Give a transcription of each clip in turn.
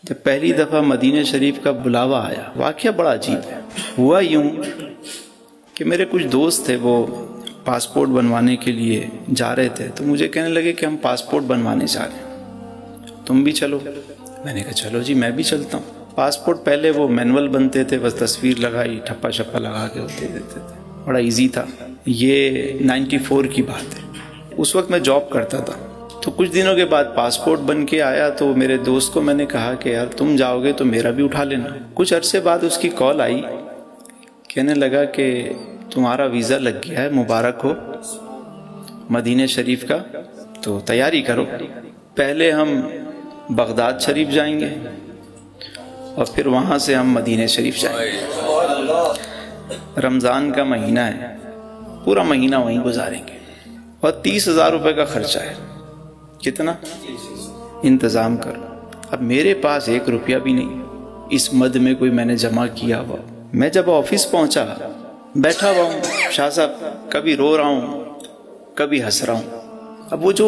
جب پہلی دفعہ مدینہ شریف کا بلاوا آیا، واقعہ بڑا عجیب ہے۔ ہوا یوں کہ میرے کچھ دوست تھے، وہ پاسپورٹ بنوانے کے لیے جا رہے تھے، تو مجھے کہنے لگے کہ ہم پاسپورٹ بنوانے جا رہے ہیں، تم بھی چلو۔ میں نے کہا چلو جی، میں بھی چلتا ہوں۔ پاسپورٹ پہلے وہ مینول بنتے تھے، بس تصویر لگائی، ٹھپا چھپا لگا کے ہوتے دیتے تھے، بڑا ایزی تھا۔ یہ 94 کی بات ہے، اس وقت میں جاب کرتا تھا۔ تو کچھ دنوں کے بعد پاسپورٹ بن کے آیا، تو میرے دوست کو میں نے کہا کہ یار تم جاؤ گے تو میرا بھی اٹھا لینا۔ کچھ عرصے بعد اس کی کال آئی، کہنے لگا کہ تمہارا ویزا لگ گیا ہے، مبارک ہو، مدینہ شریف کا، تو تیاری کرو۔ پہلے ہم بغداد شریف جائیں گے اور پھر وہاں سے ہم مدینہ شریف جائیں گے۔ رمضان کا مہینہ ہے، پورا مہینہ وہیں گزاریں گے، اور 30,000 روپے کا خرچہ ہے۔ کتنا؟ انتظام کرو۔ اب میرے پاس 1 روپیہ بھی نہیں، اس مد میں کوئی میں نے جمع کیا ہوا۔ میں جب آفس پہنچا، بیٹھا ہوا ہوں، شاہ صاحب کبھی رو رہا ہوں، کبھی ہنس رہا ہوں۔ اب وہ جو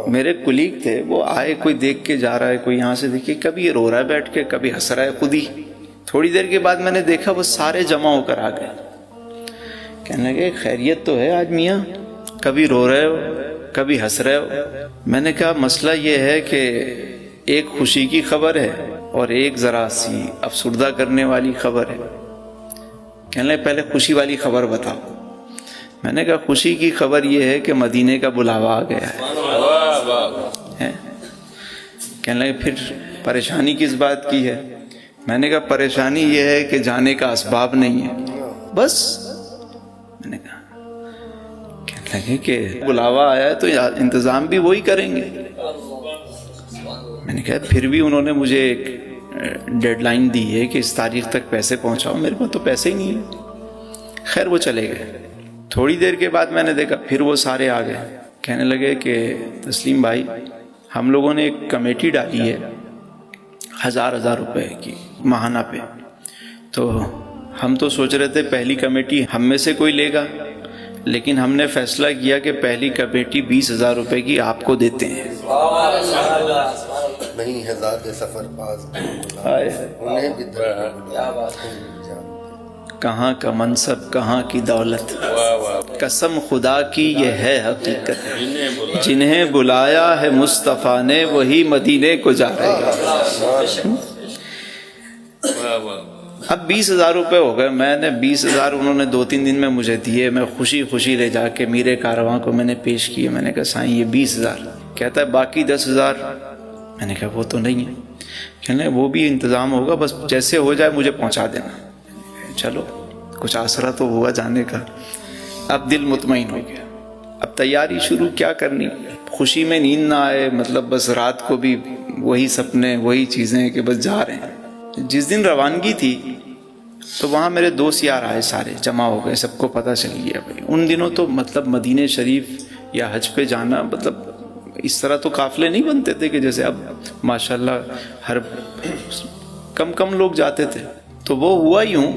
میرے کولیگ تھے وہ آئے، کوئی دیکھ کے جا رہا ہے، کوئی یہاں سے دیکھے، کبھی یہ رو رہا ہے بیٹھ کے، کبھی ہنس رہا ہے خود ہی۔ تھوڑی دیر کے بعد میں نے دیکھا وہ سارے جمع ہو کر آ گئے، کہنے لگے خیریت تو ہے آج میاں، کبھی رو رہے ہو کبھی ہنس رہے ہو۔ میں نے کہا مسئلہ یہ ہے کہ ایک خوشی کی خبر ہے اور ایک ذرا سی افسردہ کرنے والی خبر ہے۔ کہنے لگے پہلے خوشی والی خبر بتاؤ۔ میں نے کہا خوشی کی خبر یہ ہے کہ مدینے کا بلاوا آ گیا ہے۔ کہنے لگے پھر پریشانی کس بات کی ہے؟ میں نے کہا پریشانی یہ ہے کہ جانے کا اسباب نہیں ہے، بس۔ میں نے کہا، کہنے لگے کہ بلاوا آیا ہے تو انتظام بھی وہی کریں گے۔ میں نے کہا پھر بھی انہوں نے مجھے ایک ڈیڈ لائن دی ہے کہ اس تاریخ تک پیسے پہنچاؤ، میرے پاس تو پیسے ہی نہیں ہیں۔ خیر وہ چلے گئے۔ تھوڑی دیر کے بعد میں نے دیکھا پھر وہ سارے آ گئے، کہنے لگے کہ تسلیم بھائی، ہم لوگوں نے ایک کمیٹی ڈالی ہے 1000 روپے کی ماہانہ پہ، تو ہم تو سوچ رہے تھے پہلی کمیٹی ہم میں سے کوئی لے گا، لیکن ہم نے فیصلہ کیا کہ پہلی کمیٹی 20,000 روپے کی آپ کو دیتے ہیں۔ نہیں ہزار سفر باز کہاں کا منصب کہاں کی دولت، قسم خدا کی یہ ہے حقیقت، جنہیں بلایا ہے مصطفیٰ نے وہی مدینے کو جا رہے ہیں۔ اب 20,000 روپے ہو گئے، میں نے 20,000 انہوں نے 2-3 دن میں مجھے دیے، میں خوشی خوشی لے جا کے میرے کارواں کو میں نے پیش کیے۔ میں نے کہا سائیں یہ 20,000، کہتا ہے باقی 10,000۔ میں نے کہا وہ تو نہیں ہے، کہنے وہ بھی انتظام ہوگا، بس جیسے ہو جائے مجھے پہنچا دینا۔ چلو کچھ آسرا تو ہوا جانے کا۔ اب دل مطمئن ہو گیا، اب تیاری شروع کیا کرنی، خوشی میں نیند نہ آئے، مطلب بس رات کو بھی وہی سپنے وہی چیزیں کہ بس جا رہے ہیں۔ جس دن روانگی تھی تو وہاں میرے دوست یار آئے، سارے جمع ہو گئے، سب کو پتہ چل گیا بھائی۔ ان دنوں تو مطلب مدینہ شریف یا حج پہ جانا مطلب اس طرح تو قافلے نہیں بنتے تھے کہ جیسے اب ماشاءاللہ ہر کم لوگ جاتے تھے۔ تو وہ ہوا یوں،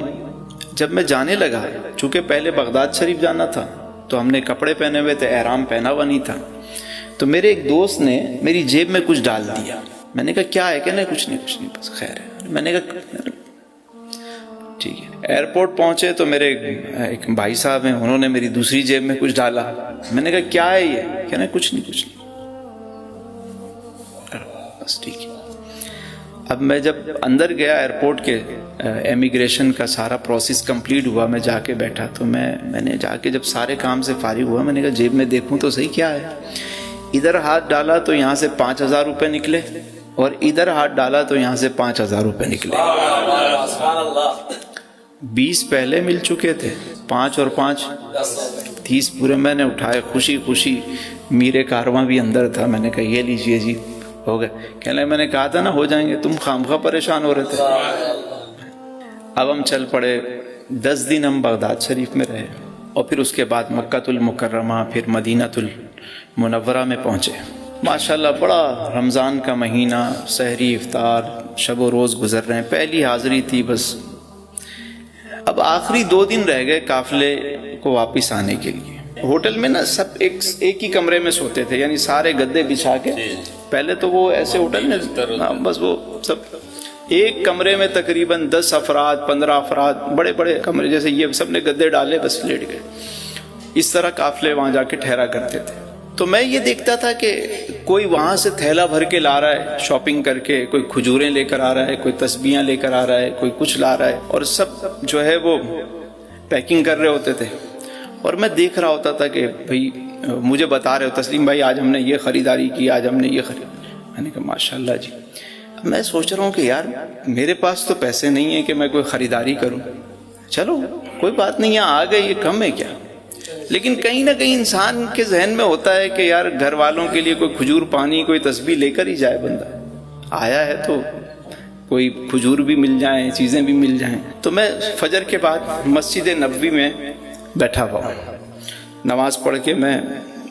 جب میں جانے لگا، چونکہ پہلے بغداد شریف جانا تھا تو ہم نے کپڑے پہنے ہوئے تھے، احرام پہنا ہوا نہیں تھا، تو میرے ایک دوست نے میری جیب میں کچھ ڈال دیا۔ میں نے کہا کیا ہے؟ کہنے کچھ نہیں بس خیر ہے۔ میں نے کہا ٹھیک ہے۔ ایئرپورٹ پہنچے تو میرے ایک بھائی صاحب ہیں، انہوں نے میری دوسری جیب میں کچھ ڈالا۔ میں نے کہا کیا ہے یہ؟ کہنے کچھ نہیں بس ٹھیک ہے۔ اب میں جب اندر گیا ایئرپورٹ کے، امیگریشن کا سارا پروسیس کمپلیٹ ہوا، میں جا کے بیٹھا، تو میں نے جا کے جب سارے کام سے فارغ ہوا، میں نے کہا جیب میں دیکھوں تو صحیح کیا ہے۔ ادھر ہاتھ ڈالا تو یہاں سے 5,000 روپے نکلے، اور ادھر ہاتھ ڈالا تو یہاں سے 5,000 روپے نکلے۔ 20 پہلے مل چکے تھے، 5 اور 5 30 پورے میں نے اٹھائے، خوشی خوشی۔ میرے کارواں بھی اندر تھا، میں نے کہا یہ لیجئے جی، ہو گئے۔ کہنے لگے میں نے کہا تھا نا ہو جائیں گے، تم خامخواہ پریشان ہو رہے تھے۔ اب ہم چل پڑے، 10 دن ہم بغداد شریف میں رہے، اور پھر اس کے بعد مکہ المکرمہ، پھر مدینہ المنورہ میں پہنچے۔ ماشاءاللہ بڑا رمضان کا مہینہ، سحری افطار، شب و روز گزر رہے ہیں، پہلی حاضری تھی بس۔ اب آخری 2 دن رہ گئے قافلے کو واپس آنے کے لیے۔ ہوٹل میں نا سب ایک ہی کمرے میں سوتے تھے، یعنی سارے گدے بچھا کے پہلے تو وہ ایسے ہوٹل میں بس وہ سب ایک کمرے میں تقریباً 10 افراد 15 افراد، بڑے بڑے کمرے، جیسے یہ سب نے گدے ڈالے بس لیٹ گئے، اس طرح قافلے وہاں جا کے ٹھہرا کرتے تھے۔ تو میں یہ دیکھتا تھا کہ کوئی وہاں سے تھیلا بھر کے لا رہا ہے شاپنگ کر کے، کوئی کھجوریں لے کر آ رہا ہے، کوئی تسبیحاں لے کر آ رہا ہے، کوئی کچھ لا رہا ہے، اور سب جو ہے وہ پیکنگ کر رہے ہوتے تھے، اور میں دیکھ رہا ہوتا تھا کہ بھئی مجھے بتا رہے ہو تسلیم بھائی آج ہم نے یہ خریداری کی، آج ہم نے یہ میں نے کہا ماشاءاللہ جی۔ میں سوچ رہا ہوں کہ یار میرے پاس تو پیسے نہیں ہیں کہ میں کوئی خریداری کروں، چلو کوئی بات نہیں ہے، آ گئے یہ کم ہے کیا، لیکن کہیں نہ کہیں انسان کے ذہن میں ہوتا ہے کہ یار گھر والوں کے لیے کوئی کھجور پانی کوئی تسبیح لے کر ہی جائے، بندہ آیا ہے تو کوئی کھجور بھی مل جائیں، چیزیں بھی مل جائیں۔ تو میں فجر کے بعد مسجد نبوی میں بیٹھا ہوا ہوں، نماز پڑھ کے میں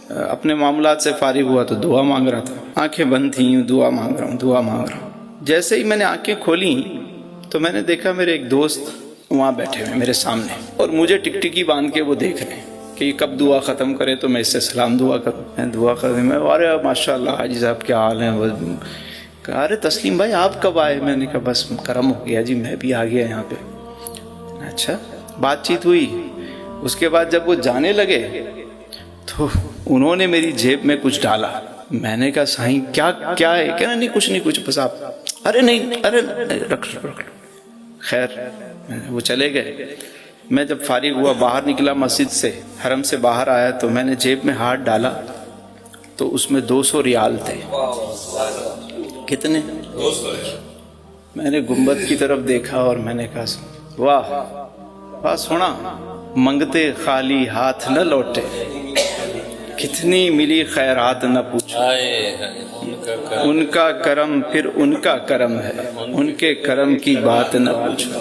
اپنے معاملات سے فارغ ہوا تو دعا مانگ رہا تھا، آنکھیں بند تھیں، دعا مانگ رہا ہوں۔ جیسے ہی میں نے آنکھیں کھولی تو میں نے دیکھا میرے ایک دوست وہاں بیٹھے ہوئے میرے سامنے، اور مجھے ٹکٹکی باندھ کے وہ دیکھ رہے ہیں کہ یہ کب دعا ختم کرے تو میں اس سے سلام دعا کروں۔ میں دعا کروں، میں ارے ماشاء اللہ حاجی صاحب کیا حال ہیں، کہا ارے تسلیم بھائی آپ کب آئے؟ میں نے کہا بس کرم ہو گیا جی، میں بھی آ گیا یہاں پہ۔ اچھا، بات چیت ہوئی، اس کے بعد جب وہ جانے لگے تو انہوں نے میری جیب میں کچھ ڈالا۔ میں نے کہا سائیں کیا ہے؟ کہنا نہیں کچھ بس آپ، ارے نہیں رکھ لو۔ خیر وہ چلے گئے۔ میں جب فارغ ہوا باہر نکلا مسجد سے، حرم سے باہر آیا تو میں نے جیب میں ہاتھ ڈالا تو اس میں 200 ریال تھے۔ کتنے؟ 200۔ میں نے گنبد کی طرف دیکھا اور میں نے کہا واہ واہ سونا، منگتے خالی ہاتھ نہ لوٹے، کتنی ملی خیرات نہ پوچھو، ان کا کرم پھر ان کا کرم ہے، ان کے کرم کی بات نہ پوچھو،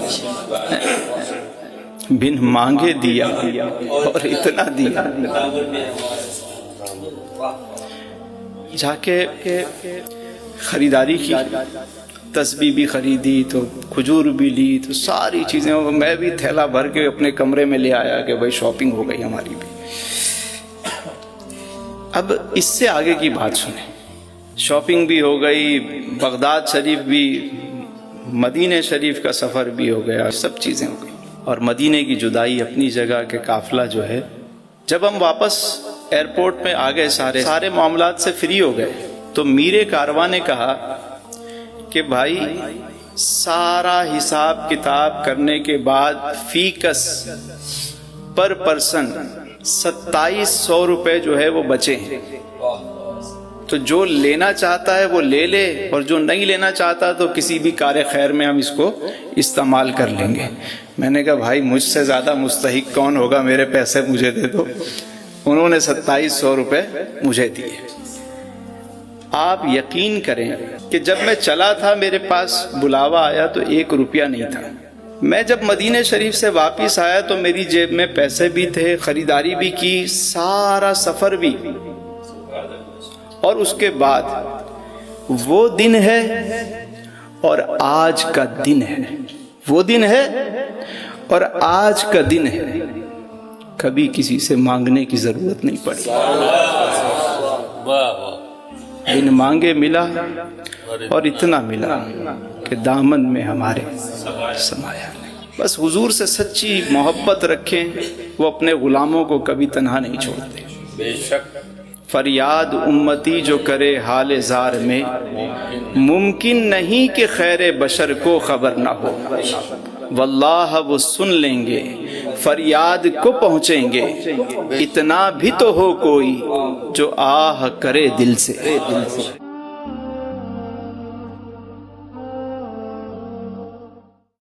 بن مانگے دیا اور اتنا دیا۔ جا کے خریداری کی، تسبیح بھی خریدی تو کھجور بھی لی تو ساری چیزیں، میں بھی تھیلا بھر کے اپنے کمرے میں لے آیا کہ بھائی شاپنگ ہو گئی ہماری بھی۔ اب اس سے آگے کی بات سنیں، شاپنگ بھی ہو گئی، بغداد شریف بھی، مدینہ شریف کا سفر بھی ہو گیا، سب چیزیں ہو گئی، اور مدینہ کی جدائی اپنی جگہ کے قافلہ جو ہے، جب ہم واپس ایئرپورٹ میں آ گئے، سارے معاملات سے فری ہو گئے، تو میر کارواں نے کہا کہ بھائی سارا حساب کتاب کرنے کے بعد فی کس پر پرسن 2700 روپے جو ہے وہ بچے ہیں، تو جو لینا چاہتا ہے وہ لے لے، اور جو نہیں لینا چاہتا تو کسی بھی کار خیر میں ہم اس کو استعمال کر لیں گے۔ میں نے کہا بھائی مجھ سے زیادہ مستحق کون ہوگا، میرے پیسے مجھے دے دو۔ انہوں نے 2700 روپے مجھے دیے۔ آپ یقین کریں کہ جب میں چلا تھا میرے پاس بلاوا آیا تو 1 روپیہ نہیں تھا۔ میں جب مدینہ شریف سے واپس آیا تو میری جیب میں پیسے بھی تھے، خریداری بھی کی، سارا سفر بھی، اور اس کے بعد وہ دن ہے اور آج کا دن ہے، وہ دن ہے اور آج کا دن ہے، کبھی کسی سے مانگنے کی ضرورت نہیں پڑی، بن مانگے ملا اور اتنا ملا کہ دامن میں ہمارے سمایا نہیں۔ بس حضور سے سچی محبت رکھیں، وہ اپنے غلاموں کو کبھی تنہا نہیں چھوڑتے۔ بے شک فریاد امتی جو کرے حال زار میں، ممکن نہیں کہ خیر بشر کو خبر نہ ہو، واللہ وہ سن لیں گے، فریاد کو پہنچیں گے، اتنا بھی تو ہو کوئی جو آہ کرے دل سے۔